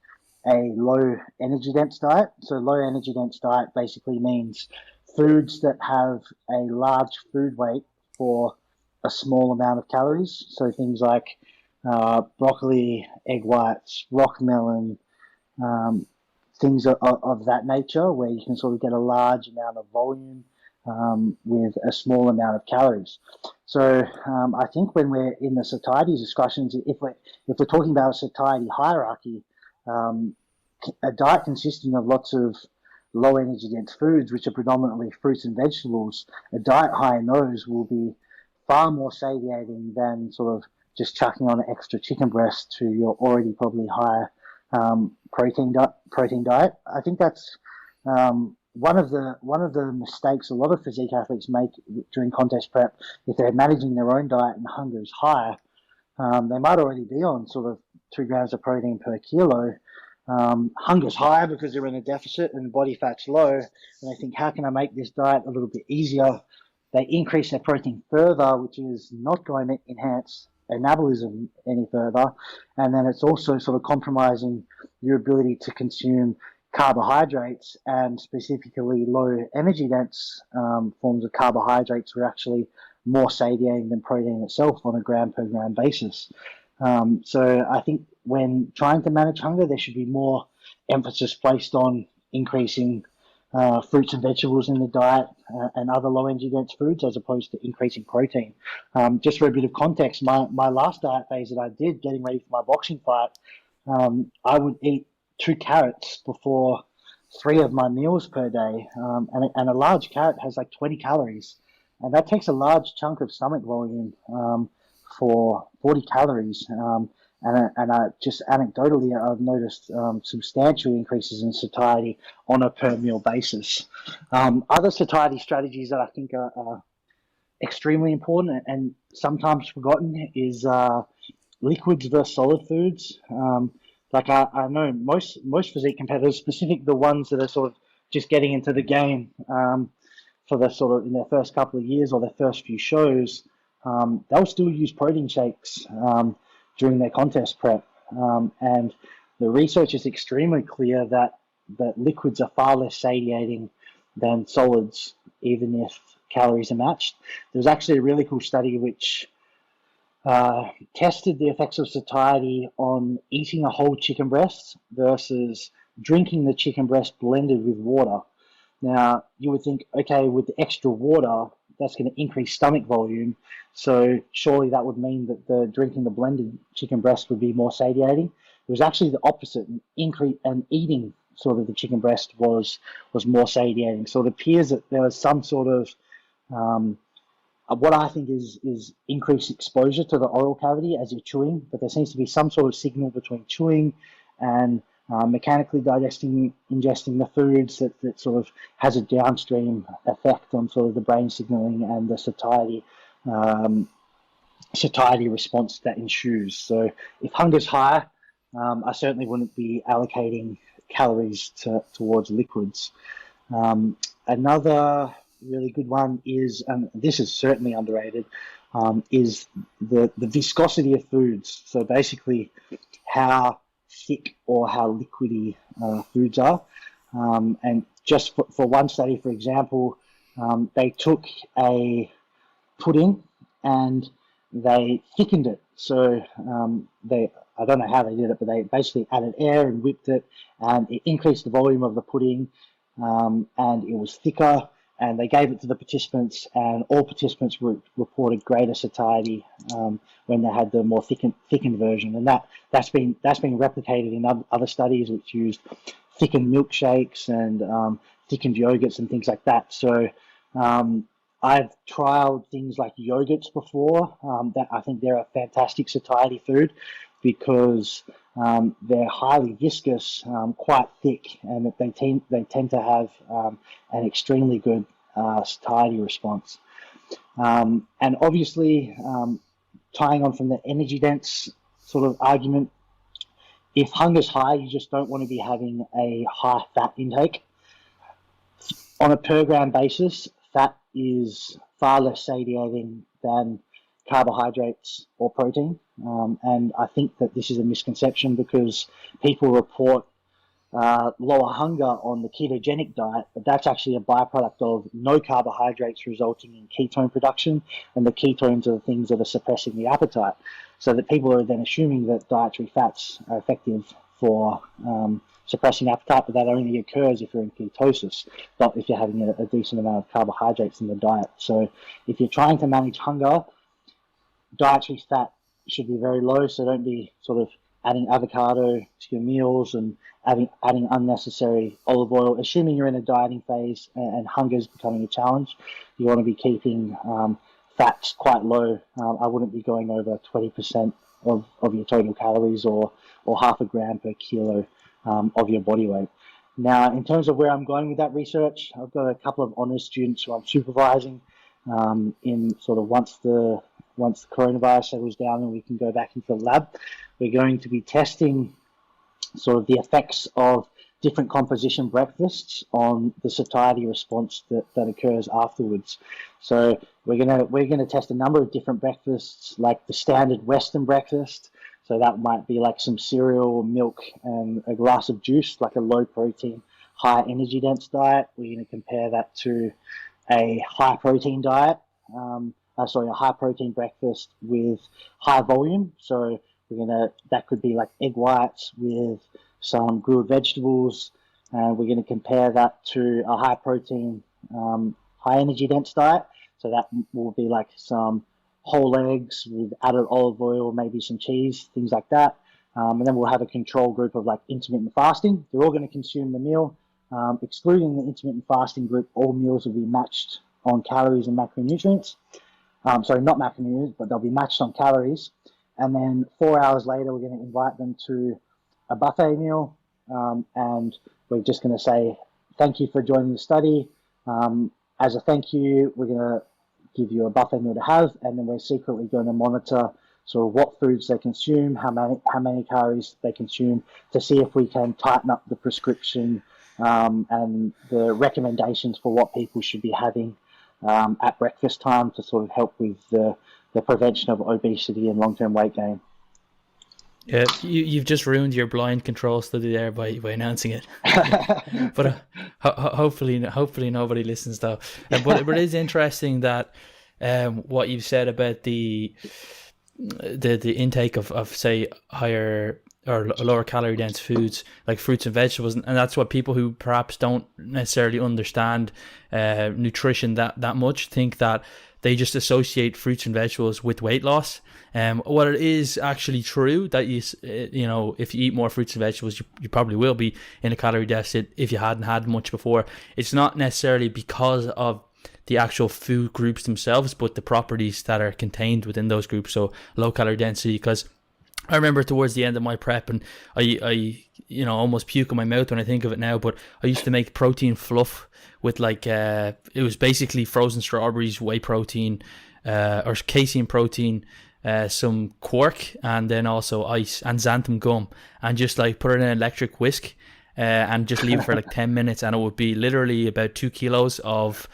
a low energy dense diet. So low energy dense diet basically means foods that have a large food weight for a small amount of calories. So things like broccoli, egg whites, rock melon, things of that nature, where you can sort of get a large amount of volume with a small amount of calories. So I think when we're in the satiety discussions, if we're talking about a satiety hierarchy, a diet consisting of lots of low energy dense foods, which are predominantly fruits and vegetables, a diet high in those will be far more satiating than sort of just chucking on an extra chicken breast to your already probably higher protein diet. I think that's one of the mistakes a lot of physique athletes make during contest prep. If they're managing their own diet and hunger is higher, they might already be on sort of 2 grams of protein per kilo. Hunger's higher because they're in a deficit and body fat's low, and they think, how can I make this diet a little bit easier? They increase their protein further, which is not going to enhance anabolism any further. And then it's also sort of compromising your ability to consume carbohydrates, and specifically low energy dense forms of carbohydrates are actually more satiating than protein itself on a gram per gram basis. So I think when trying to manage hunger, there should be more emphasis placed on increasing fruits and vegetables in the diet and other low energy dense foods as opposed to increasing protein. Just for a bit of context, my last diet phase that I did getting ready for my boxing fight, I would eat 2 carrots before 3 of my meals per day. And a large carrot has like 20 calories. And that takes a large chunk of stomach volume for 40 calories. And I just anecdotally, I've noticed substantial increases in satiety on a per meal basis. Other satiety strategies that I think are extremely important and sometimes forgotten is liquids versus solid foods. Like I know most physique competitors, specific the ones that are sort of just getting into the game for the sort of in their first couple of years or their first few shows, they'll still use protein shakes during their contest prep. And the research is extremely clear that liquids are far less satiating than solids, even if calories are matched. There's actually a really cool study which tested the effects of satiety on eating a whole chicken breast versus drinking the chicken breast blended with water. Now, you would think, okay, with the extra water, that's going to increase stomach volume, so surely that would mean that the drinking the blended chicken breast would be more satiating. It was actually the opposite, and eating sort of the chicken breast was more satiating. So it appears that there was some sort of what I think is increased exposure to the oral cavity as you're chewing, but there seems to be some sort of signal between chewing and mechanically ingesting the foods that sort of has a downstream effect on sort of the brain signaling and the satiety satiety response that ensues. So if hunger's high, I certainly wouldn't be allocating calories towards liquids. Another really good one is, and this is certainly underrated, is the viscosity of foods. So basically, how thick or how liquidy foods are. And just for one study, for example, they took a pudding and they thickened it. So I don't know how they did it, but they basically added air and whipped it, and it increased the volume of the pudding, and it was thicker. And they gave it to the participants, and all participants reported greater satiety when they had the more thickened version. And that's been replicated in other studies, which used thickened milkshakes and thickened yogurts and things like that. So I've trialed things like yogurts before. That I think they're a fantastic satiety food because they're highly viscous, quite thick, and they tend to have an extremely good satiety response. And obviously, tying on from the energy dense sort of argument, if hunger's high, you just don't want to be having a high fat intake. On a per gram basis, fat is far less satiating than carbohydrates or protein. And I think that this is a misconception because people report lower hunger on the ketogenic diet, but that's actually a byproduct of no carbohydrates resulting in ketone production, and the ketones are the things that are suppressing the appetite. So that people are then assuming that dietary fats are effective for suppressing appetite, but that only occurs if you're in ketosis, not if you're having a decent amount of carbohydrates in the diet. So if you're trying to manage hunger, dietary fat should be very low, so don't be sort of adding avocado to your meals and adding unnecessary olive oil, assuming you're in a dieting phase and hunger is becoming a challenge. You want to be keeping fats quite low. I wouldn't be going over 20% of your total calories or half a gram per kilo of your body weight. Now, in terms of where I'm going with that research, I've got a couple of honours students who I'm supervising in sort of once the coronavirus settles down and we can go back into the lab. We're going to be testing sort of the effects of different composition breakfasts on the satiety response that occurs afterwards. So we're gonna test a number of different breakfasts, like the standard Western breakfast. So that might be like some cereal, milk, and a glass of juice, like a low protein, high energy dense diet. We're going to compare that to a high protein diet. A high protein breakfast with high volume. So that could be like egg whites with some grilled vegetables. We're going to compare that to a high protein, high energy dense diet. So that will be like some whole eggs with added olive oil, maybe some cheese, things like that. And then we'll have a control group of like intermittent fasting. They're all going to consume the meal. Excluding the intermittent fasting group, all meals will be matched on calories and macronutrients. Sorry, not macronutrients, but they'll be matched on calories. And then 4 hours later, we're going to invite them to a buffet meal. And we're just going to say, thank you for joining the study. As a thank you, we're going to give you a buffet meal to have. And then we're secretly going to monitor sort of what foods they consume, how many calories they consume, to see if we can tighten up the prescription and the recommendations for what people should be having at breakfast time to sort of help with the prevention of obesity and long-term weight gain. Yeah, you've just ruined your blind control study there by announcing it. But hopefully nobody listens though. But it is interesting that what you've said about the intake of say higher or lower calorie dense foods like fruits and vegetables, and that's what people who perhaps don't necessarily understand nutrition that much think, that they just associate fruits and vegetables with weight loss. What it is actually true that you know, if you eat more fruits and vegetables, you probably will be in a calorie deficit if you hadn't had much before. It's not necessarily because of the actual food groups themselves, but the properties that are contained within those groups. So low calorie density, because I remember towards the end of my prep, and I almost puke in my mouth when I think of it now, but I used to make protein fluff with it was basically frozen strawberries, whey protein, or casein protein, some quark, and then also ice and xanthan gum, and just like put it in an electric whisk, and just leave it for like 10 minutes, and it would be literally about 2 kilos of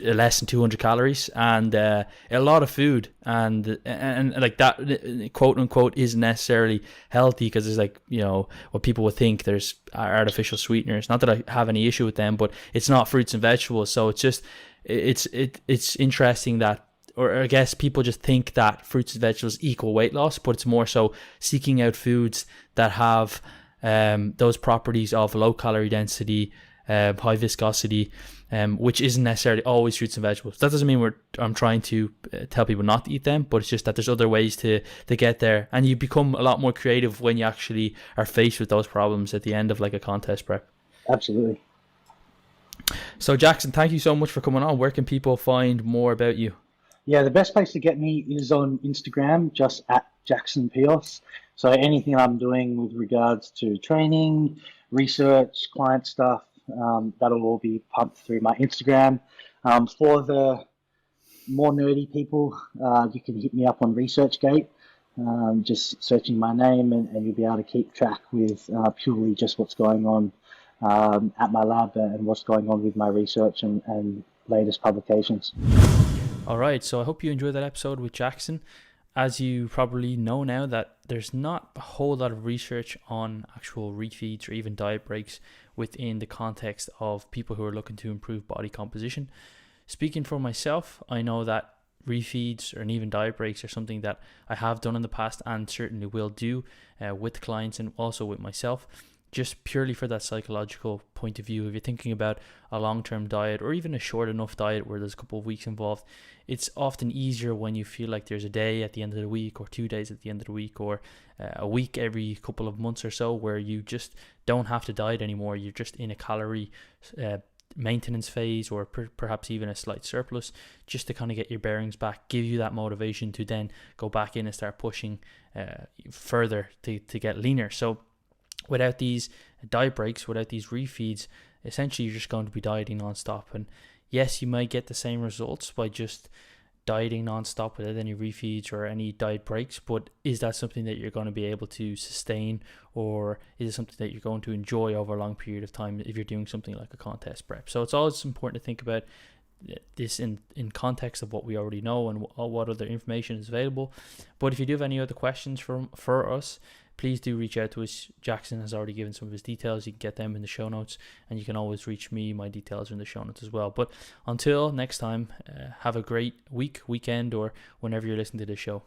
less than 200 calories, and a lot of food, and like that, quote unquote, isn't necessarily healthy, because there's like, what people would think, there's artificial sweeteners. Not that I have any issue with them, but it's not fruits and vegetables. So it's just, it's interesting that, or I guess people just think that fruits and vegetables equal weight loss, but it's more so seeking out foods that have those properties of low calorie density, high viscosity, which isn't necessarily always fruits and vegetables. That doesn't mean I'm trying to tell people not to eat them, but it's just that there's other ways to get there, and you become a lot more creative when you actually are faced with those problems at the end of like a contest prep. Absolutely. So Jackson, thank you so much for coming on. Where can people find more about you? Yeah, the best place to get me is on Instagram, just at Jackon Peos. So anything I'm doing with regards to training, research, client stuff, that'll all be pumped through my Instagram. For the more nerdy people, you can hit me up on ResearchGate, just searching my name, and you'll be able to keep track with purely just what's going on at my lab and what's going on with my research and latest publications. All right, so I hope you enjoyed that episode with Jackson. As you probably know now, that there's not a whole lot of research on actual refeeds or even diet breaks within the context of people who are looking to improve body composition. Speaking for myself, I know that refeeds or even diet breaks are something that I have done in the past and certainly will do with clients and also with myself, just purely for that psychological point of view. If you're thinking about a long-term diet or even a short enough diet where there's a couple of weeks involved, it's often easier when you feel like there's a day at the end of the week, or 2 days at the end of the week, or a week every couple of months or so, where you just don't have to diet anymore. You're just in a calorie maintenance phase, or perhaps even a slight surplus, just to kind of get your bearings back, give you that motivation to then go back in and start pushing further to get leaner. So without these diet breaks, without these refeeds, essentially you're just going to be dieting non-stop. And yes, you might get the same results by just dieting non-stop without any refeeds or any diet breaks, but is that something that you're going to be able to sustain, or is it something that you're going to enjoy over a long period of time if you're doing something like a contest prep? So it's always important to think about this in context of what we already know and what other information is available. But if you do have any other questions for us, please do reach out to us. Jackson has already given some of his details. You can get them in the show notes, and you can always reach me. My details are in the show notes as well. But until next time, have a great weekend, or whenever you're listening to this show.